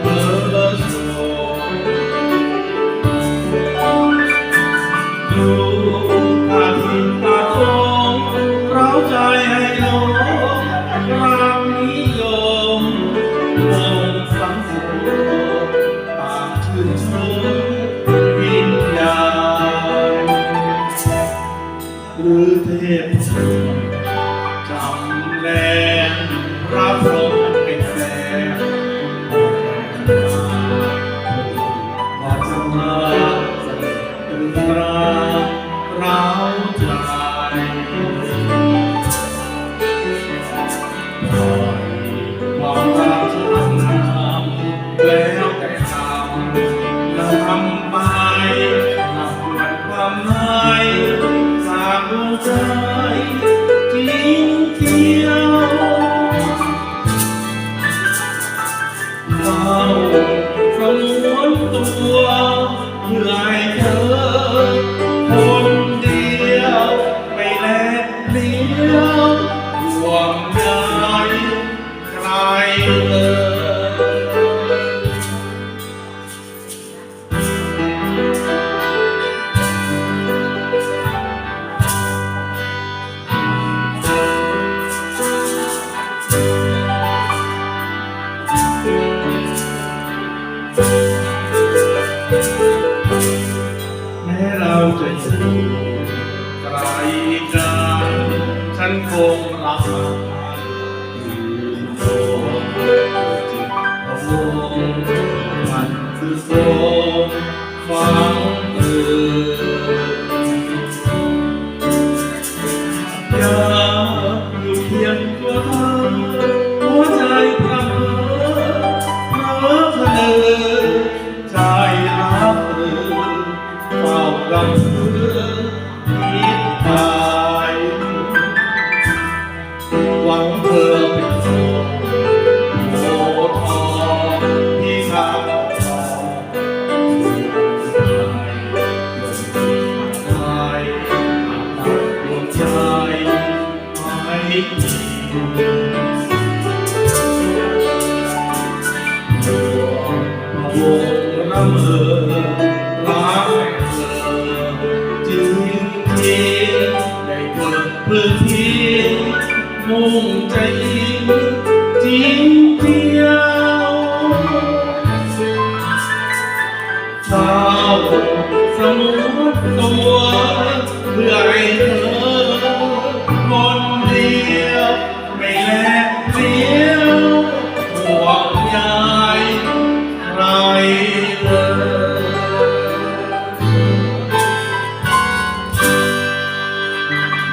เมื่อโศกดูตาทินตาทองเราใจให้หลงรักนิยมวงสังคมต่างชื่นชมวิญญาณหรือเทพจำแรงพระพรหมเป็นแฟนว่าจะมาตึงตราร้าวใจปล่อยความรักช่างงามแล้วแต่ทำนำไปนับวันความหมายจากดวงใจจริงเที่ยวเราสงวนตัวเพื่อให้เธอคนเดียวไม่แลกเลี้ยวห่วงใยใครเลยแม้เราจะอยู่ไกลกันฉันคงรักมันอยู่โตจิตพะวงมันคือโสมฟังอย่าอยู่เพียงตัวเธอหัวใจพร่ำเพ้อเพ้อใจรักเธอเฝ้ารำพึงคิดไปหวังเธอเป็นโสมโอทองที่ข้าทองใจตัดดวงใจไม่มีวงรำเอ่ยรักเธอจึงทิ้งได้เกิดพื้นที่มุ่งใจจริงเดียวเฝ้าสมุดตัวเพื่อให้เธ